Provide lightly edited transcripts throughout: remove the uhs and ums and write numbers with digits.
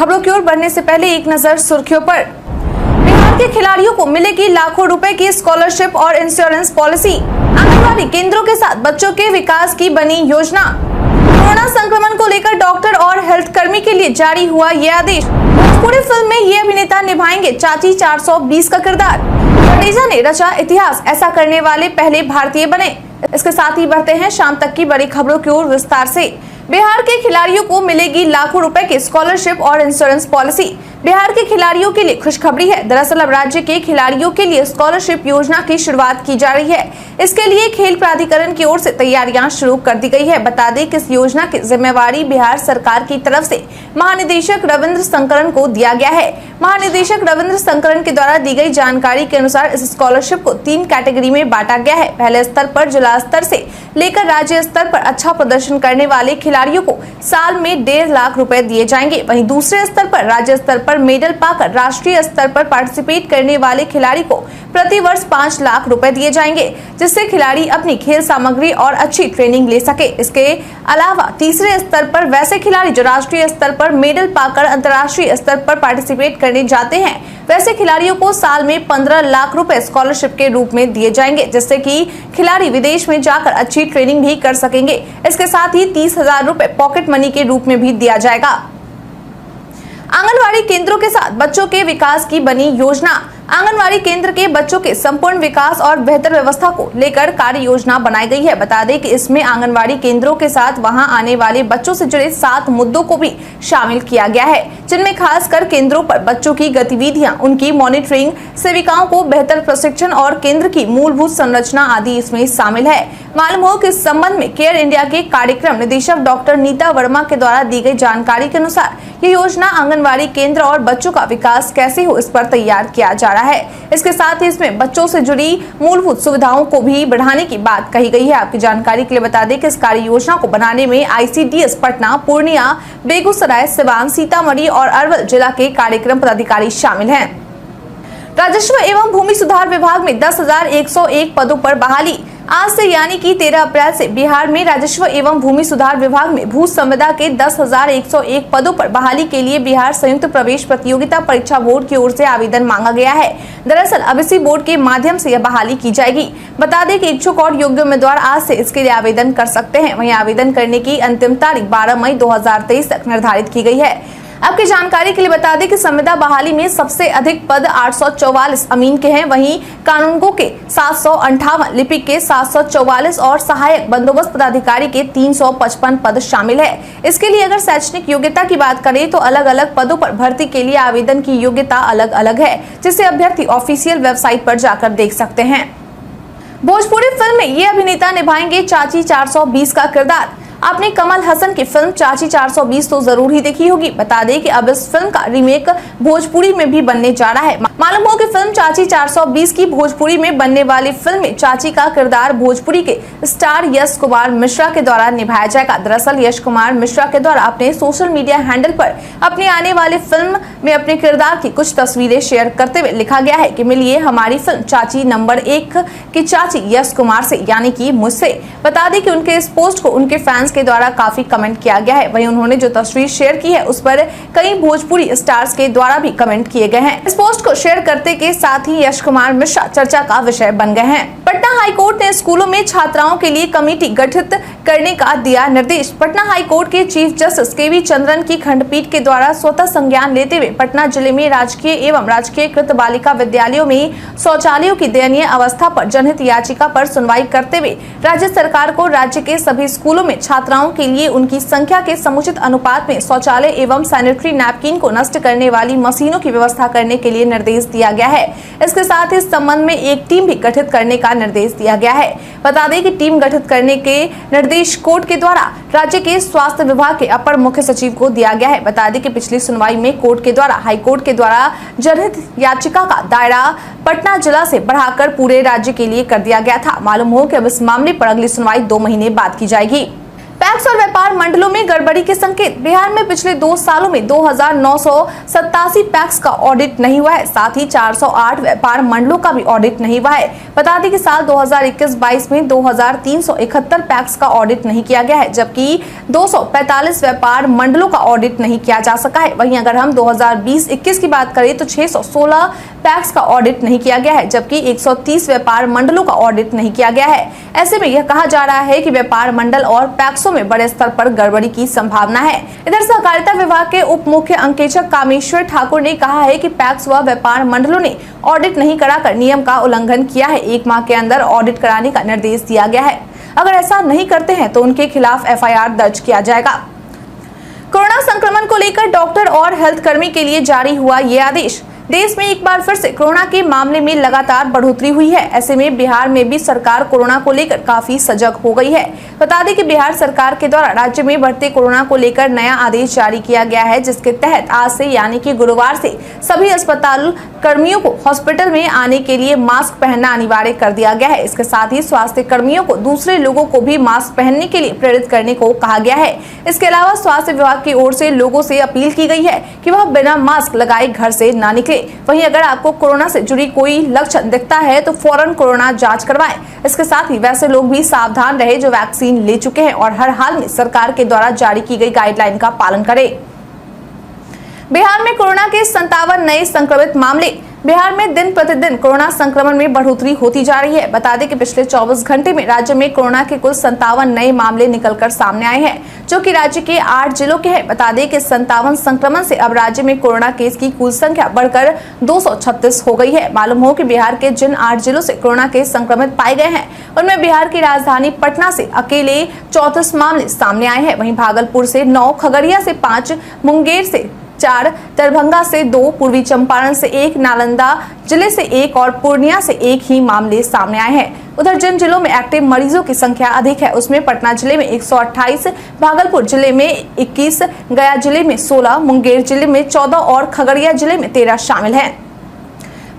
खबरों की ओर बढ़ने से पहले एक नजर सुर्खियों पर। बिहार के खिलाड़ियों को मिलेगी लाखों रुपए की स्कॉलरशिप और इंश्योरेंस पॉलिसी। आंगनबाड़ी केंद्रों के साथ बच्चों के विकास की बनी योजना। कोरोना संक्रमण को लेकर डॉक्टर और हेल्थ कर्मी के लिए जारी हुआ ये आदेश। भोजपुरी फिल्म में ये अभिनेता निभाएंगे चाची 420 का किरदार। जडेजा ने रचा इतिहास, ऐसा करने वाले पहले भारतीय बने। इसके साथ ही बढ़ते हैं शाम तक की बड़ी खबरों की ओर विस्तार से। बिहार के खिलाड़ियों को मिलेगी लाखों रुपए की स्कॉलरशिप और इंश्योरेंस पॉलिसी। बिहार के खिलाड़ियों के लिए खुशखबरी है। दरअसल अब राज्य के खिलाड़ियों के लिए स्कॉलरशिप योजना की शुरुआत की जा रही है। इसके लिए खेल प्राधिकरण की ओर से तैयारियां शुरू कर दी गई है। बता दें कि इस योजना की जिम्मेवारी बिहार सरकार की तरफ से महानिदेशक रविंद्र शंकरन को दिया गया है। महानिदेशक रविंद्र शंकरन के द्वारा दी गई जानकारी के अनुसार इस स्कॉलरशिप को 3 कैटेगरी में बांटा गया है। पहले स्तर पर जिला स्तर से लेकर राज्य स्तर पर अच्छा प्रदर्शन करने वाले खिलाड़ियों को साल में 1.5 लाख रुपए दिए जाएंगे। वहीं दूसरे स्तर पर राज्य स्तर पर मेडल पाकर राष्ट्रीय स्तर पर पार्टिसिपेट करने वाले खिलाड़ी को प्रति वर्ष 5 लाख रुपए दिए जाएंगे, जिससे खिलाड़ी अपनी खेल सामग्री और अच्छी ट्रेनिंग ले सके। इसके अलावा तीसरे स्तर पर वैसे खिलाड़ी जो राष्ट्रीय स्तर पर मेडल पाकर अंतर्राष्ट्रीय स्तर पर पार्टिसिपेट करने जाते हैं, वैसे खिलाड़ियों को साल में 15 लाख रुपए स्कॉलरशिप के रूप में दिए जाएंगे, जिससे कि खिलाड़ी विदेश में जाकर अच्छी ट्रेनिंग भी कर सकेंगे। इसके साथ ही 30,000 रुपए पॉकेट मनी के रूप में भी दिया जाएगा। आंगनवाड़ी केंद्रों के साथ बच्चों के विकास की बनी योजना। आंगनवाड़ी केंद्र के बच्चों के संपूर्ण विकास और बेहतर व्यवस्था को लेकर कार्य योजना बनाई गई है। बता दें कि इसमें आंगनवाड़ी केंद्रों के साथ वहां आने वाले बच्चों से जुड़े 7 मुद्दों को भी शामिल किया गया है, जिनमें खासकर केंद्रों पर बच्चों की गतिविधियां, उनकी मॉनिटरिंग, सेविकाओं को बेहतर प्रशिक्षण और केंद्र की मूलभूत संरचना आदि इसमें शामिल है। मालूम हो कि इस संबंध में केयर इंडिया के कार्यक्रम निदेशक डॉक्टर नीता वर्मा के द्वारा दी गई जानकारी के अनुसार ये योजना आंगनवाड़ी केंद्र और बच्चों का विकास कैसे हो, इस पर तैयार किया जा रहा है। इसके साथ ही इसमें बच्चों से जुड़ी मूलभूत सुविधाओं को भी बढ़ाने की बात कही गई है। आपकी जानकारी के लिए बता दें कि इस कार्य योजना को बनाने में ICDS पटना, पूर्णिया, बेगूसराय, सिवान, सीतामढ़ी और अरवल जिला के कार्यक्रम पदाधिकारी शामिल हैं। राजस्व एवं भूमि सुधार विभाग में 10,101 पदों पर बहाली। आज से यानी कि 13 अप्रैल से बिहार में राजस्व एवं भूमि सुधार विभाग में भू संविदा के 10,101 पदों पर बहाली के लिए बिहार संयुक्त प्रवेश प्रतियोगिता परीक्षा बोर्ड की ओर से आवेदन मांगा गया है। दरअसल अब इसी बोर्ड के माध्यम से यह बहाली की जाएगी। बता दें कि इच्छुक और योग्य उम्मीदवार आज से इसके लिए आवेदन कर सकते हैं। वहीं आवेदन करने की अंतिम तारीख 12 मई 2023 तक निर्धारित की गई है। आपकी जानकारी के लिए बता दें कि संविदा बहाली में सबसे अधिक पद 844 अमीन के हैं, वहीं कानूनगो के 758, लिपिक के 744 और सहायक बंदोबस्त पदाधिकारी के 355 पद शामिल है। इसके लिए अगर शैक्षणिक योग्यता की बात करें तो अलग अलग पदों पर भर्ती के लिए आवेदन की योग्यता अलग अलग है, जिसे अभ्यर्थी ऑफिशियल वेबसाइट पर जाकर देख सकते हैं। भोजपुरी फिल्म में ये अभिनेता निभाएंगे चाची 420 का किरदार। आपने कमल हसन की फिल्म चाची 420 तो जरूर ही देखी होगी। बता दें कि अब इस फिल्म का रीमेक भोजपुरी में भी बनने जा रहा है। मालूम हो कि फिल्म चाची 420 की भोजपुरी में बनने वाली फिल्म में चाची का किरदार भोजपुरी के स्टार यश कुमार मिश्रा के द्वारा निभाया जाएगा। दरअसल यश कुमार मिश्रा के द्वारा अपने सोशल मीडिया हैंडल पर अपनी आने वाली फिल्म में अपने किरदार की कुछ तस्वीरें शेयर करते हुए लिखा गया है कि मिलिए हमारी फिल्म चाची नंबर 1 की चाची यश कुमार से, यानी कि मुझसे। बता दें कि उनके इस पोस्ट को उनके फैंस के द्वारा काफी कमेंट किया गया है। वहीं उन्होंने जो तस्वीर शेयर की है उस पर कई भोजपुरी स्टार्स के द्वारा भी कमेंट किए गए हैं। इस पोस्ट को शेयर करते के साथ ही यश कुमार मिश्रा चर्चा का विषय बन गए हैं। पटना हाईकोर्ट ने स्कूलों में छात्राओं के लिए कमेटी गठित करने का दिया निर्देश। पटना हाईकोर्ट के चीफ जस्टिस KV चंद्रन की खंडपीठ के द्वारा स्वतः संज्ञान लेते हुए पटना जिले में राजकीय एवं राजकीयकृत बालिका विद्यालयों में शौचालयों की दयनीय अवस्था पर जनहित याचिका पर सुनवाई करते हुए राज्य सरकार को राज्य के सभी स्कूलों में छात्राओं के लिए उनकी संख्या के समुचित अनुपात में शौचालय एवं सैनिटरी नैपकिन को नष्ट करने वाली मशीनों की व्यवस्था करने के लिए निर्देश दिया गया है। इसके साथ ही इस संबंध में एक टीम भी गठित करने का निर्देश दिया गया है। बता दें कि टीम गठित करने के निर्देश कोर्ट के द्वारा राज्य के स्वास्थ्य विभाग के अपर मुख्य सचिव को दिया गया है। बता दें कि पिछली सुनवाई में कोर्ट के द्वारा हाईकोर्ट के द्वारा जनहित याचिका का दायरा पटना जिला से बढ़ाकर पूरे राज्य के लिए कर दिया गया था। मालूम हो कि अब इस मामले पर अगली सुनवाई 2 महीने बाद की जाएगी। पैक्स और व्यापार मंडलों में गड़बड़ी के संकेत। बिहार में पिछले 2 सालों में 2987 पैक्स का ऑडिट नहीं हुआ है, साथ ही 408 व्यापार मंडलों का भी ऑडिट नहीं हुआ है। बता दें कि साल 2021-22 में 2371 पैक्स का ऑडिट नहीं किया गया है, जबकि 245 व्यापार मंडलों का ऑडिट नहीं किया जा सका है। वहीं अगर हम 2020-21 की बात करें तो 616 पैक्स का ऑडिट नहीं किया गया है, जबकि 130 व्यापार मंडलों का ऑडिट नहीं किया गया है। ऐसे में यह कहा जा रहा है कि व्यापार मंडल और पैक्सों में बड़े स्तर पर गड़बड़ी की संभावना है। इधर सहकारिता विभाग के उप मुख्य अंकेक्षक कामेश्वर ठाकुर ने कहा है कि पैक्स व व्यापार मंडलों ने ऑडिट नहीं कराकर नियम का उल्लंघन किया है। 1 माह के अंदर ऑडिट कराने का निर्देश दिया गया है। अगर ऐसा नहीं करते हैं तो उनके खिलाफ FIR दर्ज किया जाएगा। कोरोना संक्रमण को लेकर डॉक्टर और हेल्थ कर्मी के लिए जारी हुआ ये आदेश। देश में एक बार फिर से कोरोना के मामले में लगातार बढ़ोतरी हुई है। ऐसे में बिहार में भी सरकार कोरोना को लेकर काफी सजग हो गई है। बता दें कि बिहार सरकार के द्वारा राज्य में बढ़ते कोरोना को लेकर नया आदेश जारी किया गया है, जिसके तहत आज से यानी कि गुरुवार से सभी अस्पताल कर्मियों को हॉस्पिटल में आने के लिए मास्क पहनना अनिवार्य कर दिया गया है। इसके साथ ही स्वास्थ्य कर्मियों को दूसरे लोगों को भी मास्क पहनने के लिए प्रेरित करने को कहा गया है। इसके अलावा स्वास्थ्य विभाग की ओर से लोगों से अपील की गई है कि वह बिना मास्क लगाए घर से ना निकले। वहीं अगर आपको कोरोना से जुड़ी कोई लक्षण दिखता है तो फौरन कोरोना जांच करवाएं। इसके साथ ही वैसे लोग भी सावधान रहे जो वैक्सीन ले चुके हैं और हर हाल में सरकार के द्वारा जारी की गई गाइडलाइन का पालन करें। बिहार में कोरोना के 57 नए संक्रमित मामले। बिहार में दिन प्रतिदिन कोरोना संक्रमण में बढ़ोतरी होती जा रही है। बता दें कि पिछले 24 घंटे में राज्य में कोरोना के कुल 57 नए मामले निकलकर सामने आए हैं, जो कि राज्य के 8 जिलों के हैं। बता दें कि 57 संक्रमण से अब राज्य में कोरोना केस की कुल संख्या बढ़कर 236 हो गई है। मालूम हो कि बिहार के जिन 8 जिलों से कोरोना के संक्रमित पाए गए हैं उनमें बिहार की राजधानी पटना से अकेले 34 मामले सामने आए हैं। वहीं भागलपुर से 9, खगड़िया से 5, मुंगेर से 4, दरभंगा से 2, पूर्वी चंपारण से 1, नालंदा जिले से 1 और पूर्णिया से 1 ही मामले सामने आए हैं। उधर जिन जिलों में एक्टिव मरीजों की संख्या अधिक है उसमें पटना जिले में 128, भागलपुर जिले में 21, गया जिले में 16, मुंगेर जिले में 14 और खगड़िया जिले में 13 शामिल हैं।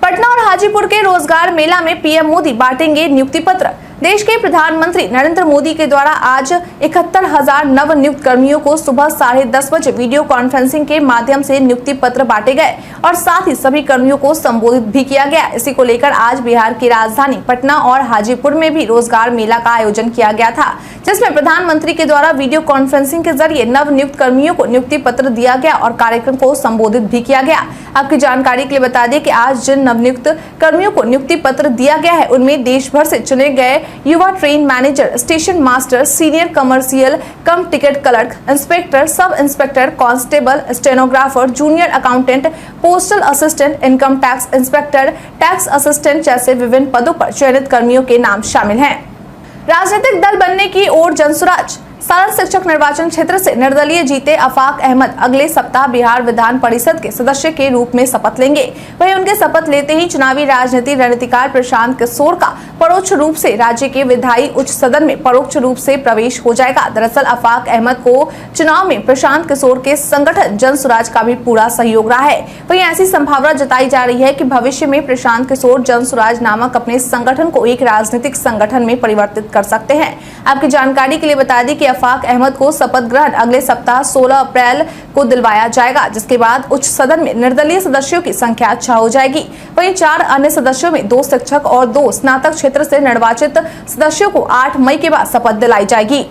पटना और हाजीपुर के रोजगार मेला में PM मोदी बांटेंगे नियुक्ति पत्र। देश के प्रधानमंत्री नरेंद्र मोदी के द्वारा आज 71,000 नवनियुक्त कर्मियों को सुबह 10:30 बजे वीडियो कॉन्फ्रेंसिंग के माध्यम से नियुक्ति पत्र बांटे गए और साथ ही सभी कर्मियों को संबोधित भी किया गया। इसी को लेकर आज बिहार की राजधानी पटना और हाजीपुर में भी रोजगार मेला का आयोजन किया गया था, जिसमें प्रधानमंत्री के द्वारा वीडियो कॉन्फ्रेंसिंग के जरिए नवनियुक्त कर्मियों को नियुक्ति पत्र दिया गया और कार्यक्रम को संबोधित भी किया गया। आपकी जानकारी के लिए बता दें कि आज जिन नवनियुक्त कर्मियों को नियुक्ति पत्र दिया गया है उनमें देश भर से चुने गए युवा train manager, station master, senior commercial कम ticket clerk, inspector, sub inspector, constable, stenographer, junior accountant, postal assistant, income tax inspector, tax assistant जैसे विभिन्न पदों पर चयनित कर्मियों के नाम शामिल हैं। राजनीतिक दल बनने की ओर जनसुराज। सारण शिक्षक निर्वाचन क्षेत्र से निर्दलीय जीते आफाक अहमद अगले सप्ताह बिहार विधान परिषद के सदस्य के रूप में शपथ लेंगे। वहीं उनके शपथ लेते ही चुनावी राजनीति रणनीतिकार प्रशांत किशोर का परोक्ष रूप से राज्य के विधायी उच्च सदन में परोक्ष रूप से प्रवेश हो जाएगा। दरअसल आफाक अहमद को चुनाव में प्रशांत किशोर के संगठन जनसुराज का भी पूरा सहयोग रहा है। वहीं ऐसी संभावना जताई जा रही है कि भविष्य में प्रशांत किशोर जनसुराज नामक अपने संगठन को एक राजनीतिक संगठन में परिवर्तित कर सकते हैं। आपकी जानकारी के लिए बता दें कि आफाक अहमद को शपथ ग्रहण अगले सप्ताह 16 अप्रैल को दिलवाया जाएगा, जिसके बाद उच्च सदन में निर्दलीय सदस्यों की संख्या 6 हो जाएगी। वहीं 4 अन्य सदस्यों में 2 शिक्षक और 2 स्नातक क्षेत्र से निर्वाचित सदस्यों को 8 मई के बाद शपथ दिलाई जाएगी।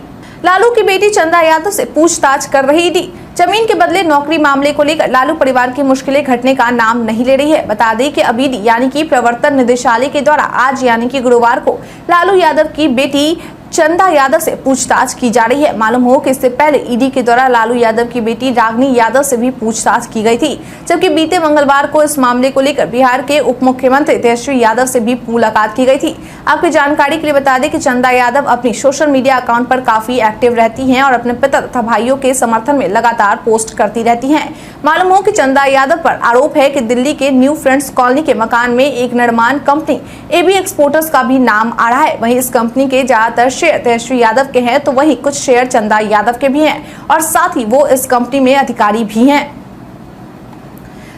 लालू की बेटी चंदा यादव से पूछताछ कर रही ईडी। जमीन के बदले नौकरी मामले को लेकर लालू परिवार की मुश्किलें घटने का नाम नहीं ले रही है। बता दें कि अब ईडी यानी कि प्रवर्तन निदेशालय के द्वारा आज यानी कि गुरुवार को लालू यादव की बेटी चंदा यादव से पूछताछ की जा रही है। मालूम हो कि इससे पहले ईडी के द्वारा लालू यादव की बेटी रागिनी यादव से भी पूछताछ की गई थी, जबकि बीते मंगलवार को इस मामले को लेकर बिहार के उप मुख्यमंत्री तेजस्वी यादव से भी मुलाकात की गई थी। आपकी जानकारी के लिए बता दें कि चंदा यादव अपनी सोशल मीडिया अकाउंट पर काफी एक्टिव रहती हैं और अपने पिता तथा भाइयों के समर्थन में लगातार पोस्ट करती रहती हैं। मालूम हो कि चंदा यादव पर आरोप है कि दिल्ली के न्यू फ्रेंड्स कॉलोनी के मकान में एक निर्माण कंपनी AB एक्सपोर्टर्स का भी नाम आ रहा है। वहीं इस कंपनी के ज्यादातर शेयर तेजस्वी यादव के हैं, तो वहीं कुछ शेयर चंदा यादव के भी हैं और साथ ही वो इस कंपनी में अधिकारी भी हैं।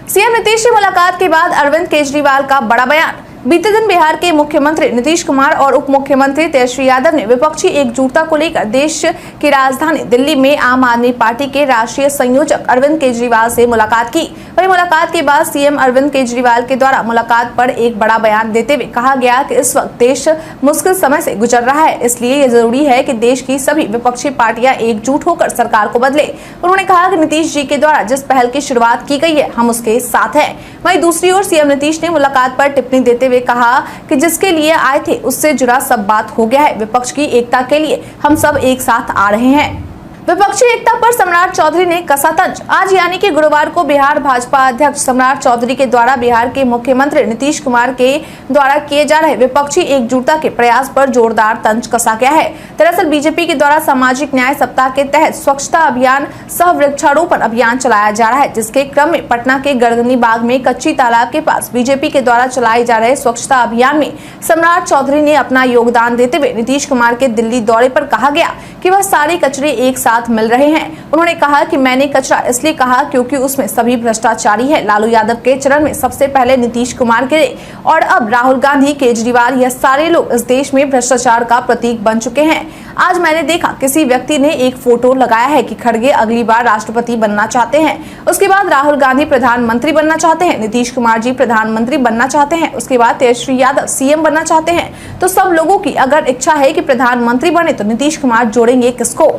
सीएम नीतीश से मुलाकात के बाद अरविंद केजरीवाल का बड़ा बयान। बीते दिन बिहार के मुख्यमंत्री नीतीश कुमार और उप मुख्यमंत्री तेजस्वी यादव ने विपक्षी एकजुटता को लेकर देश की राजधानी दिल्ली में आम आदमी पार्टी के राष्ट्रीय संयोजक अरविंद केजरीवाल से मुलाकात की। वहीं मुलाकात के बाद सीएम अरविंद केजरीवाल के द्वारा मुलाकात पर एक बड़ा बयान देते हुए कहा गया कि इस वक्त देश मुश्किल समय से गुजर रहा है, इसलिए ये जरूरी है कि देश की सभी विपक्षी पार्टियां एकजुट होकर सरकार को बदले। उन्होंने कहा कि नीतीश जी के द्वारा जिस पहल की शुरुआत की गई है, हम उसके साथ हैं। वहीं दूसरी ओर सीएम नीतीश ने मुलाकात पर टिप्पणी देते हुए कहा कि जिसके लिए आए थे उससे जुड़ा सब बात हो गया है। विपक्ष की एकता के लिए हम सब एक साथ आ रहे हैं। विपक्षी एकता पर सम्राट चौधरी ने कसा तंज। आज यानी कि गुरुवार को बिहार भाजपा अध्यक्ष सम्राट चौधरी के द्वारा बिहार के मुख्यमंत्री नीतीश कुमार के द्वारा किए जा रहे विपक्षी एकजुटता के प्रयास पर जोरदार तंज कसा गया है। दरअसल बीजेपी के द्वारा सामाजिक न्याय सप्ताह के तहत स्वच्छता अभियान सह वृक्षारोपण अभियान चलाया जा रहा है, जिसके क्रम में पटना के गर्दनी बाग में कच्ची तालाब के पास बीजेपी के द्वारा चलाए जा रहे स्वच्छता अभियान में सम्राट चौधरी ने अपना योगदान देते हुए नीतीश कुमार के दिल्ली दौरे पर कहा गया कि वह सारे कचरे एक साथ मिल रहे हैं। उन्होंने कहा कि मैंने कचरा इसलिए कहा क्योंकि उसमें सभी भ्रष्टाचारी हैं। लालू यादव के चरण में सबसे पहले नीतीश कुमार गिरे और अब राहुल गांधी, केजरीवाल, यह सारे लोग इस देश में भ्रष्टाचार का प्रतीक बन चुके हैं। आज मैंने देखा किसी व्यक्ति ने एक फोटो लगाया है कि खड़गे अगली बार राष्ट्रपति बनना चाहते हैं, उसके बाद राहुल गांधी प्रधानमंत्री बनना चाहते हैं, नीतीश कुमार जी प्रधानमंत्री बनना चाहते हैं, उसके बाद तेजस्वी यादव सीएम बनना चाहते हैं। तो सब लोगों की अगर इच्छा है कि प्रधानमंत्री बने तो नीतीश कुमार जोड़ेंगे किसको?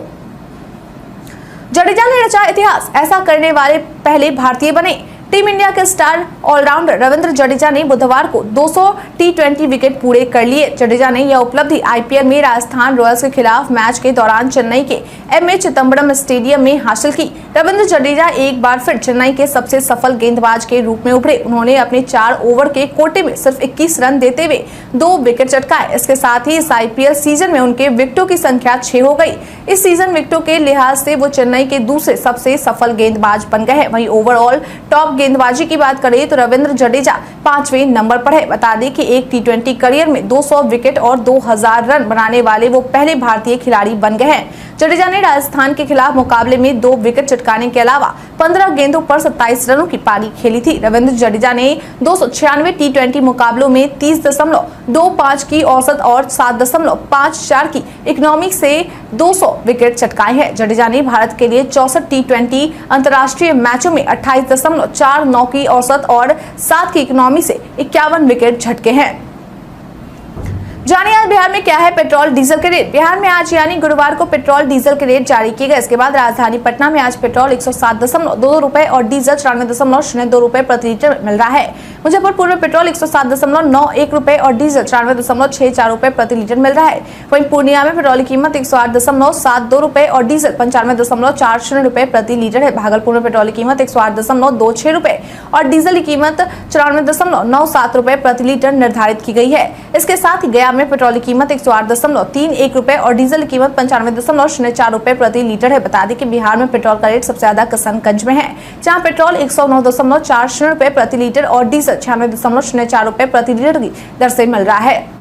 जडेजा ने रचा इतिहास, ऐसा करने वाले पहले भारतीय बने। टीम इंडिया के स्टार ऑलराउंडर रविंद्र जडेजा ने बुधवार को 200 टी20 विकेट पूरे कर लिए। जडेजा ने यह उपलब्धि आईपीएल में राजस्थान रॉयल्स के खिलाफ मैच के दौरान चेन्नई के एमए चिदंबरम स्टेडियम में हासिल की। रविंद्र जडेजा एक बार फिर चेन्नई के सबसे सफल गेंदबाज के रूप में उभरे। उन्होंने अपने 4 ओवर के कोटे में सिर्फ 21 रन देते हुए 2 विकेट चटकाए। इसके साथ ही इस आईपीएल सीजन में उनके विकेटों की संख्या 6 हो गई। इस सीजन विकेटों के लिहाज से वो चेन्नई के दूसरे सबसे सफल गेंदबाज बन गए हैं। वहीं ओवरऑल टॉप गेंदबाजी की बात करें तो रविंद्र जडेजा 5वें नंबर पर है। बता दें कि एक टी20 करियर में 200 विकेट और 2000 रन बनाने वाले वो पहले भारतीय खिलाड़ी बन गए हैं। जडेजा ने राजस्थान के खिलाफ मुकाबले में 2 विकेट चटकाने के अलावा 15 गेंदों पर 27 रनों की पारी खेली थी। रविंद्र जडेजा ने 296 टी20 मुकाबलों में 30.25 की औसत और 7.54 की इकोनॉमिक से 200 विकेट चटकाए हैं। जडेजा ने भारत के लिए 64 टी20 अंतर्राष्ट्रीय मैचों में 28.49 की औसत और 7 की इकोनॉमी से 51 विकेट झटके हैं। जानिए आज बिहार में क्या है पेट्रोल डीजल के रेट। बिहार में आज यानी गुरुवार को पेट्रोल डीजल के रेट जारी किए गए। इसके बाद राजधानी पटना में आज पेट्रोल 107.22 रुपए और डीजल 94.02 रुपए प्रति लीटर मिल रहा है। मुजफ्फरपुर में पेट्रोल 107.91 रुपए और डीजल 94.64 रुपए प्रति लीटर मिल रहा है। वहीं पूर्णिया में पेट्रोल की कीमत 108.72 रुपए और डीजल 95.40 रुपए प्रति लीटर है। भागलपुर में पेट्रोल की कीमत 108.26 रुपए और डीजल की कीमत 94.97 रुपए प्रति लीटर निर्धारित की गई है। इसके साथ ही गया में पेट्रोल की कीमत 108.31 रुपए और डीजल की कीमत 95.04 रुपए प्रति लीटर है। बता दें कि बिहार में पेट्रोल का रेट सबसे ज्यादा किशनगंज में है, जहां पेट्रोल 109.40 रुपए प्रति लीटर और डीजल 96.04 रुपए प्रति लीटर की दर से मिल रहा है।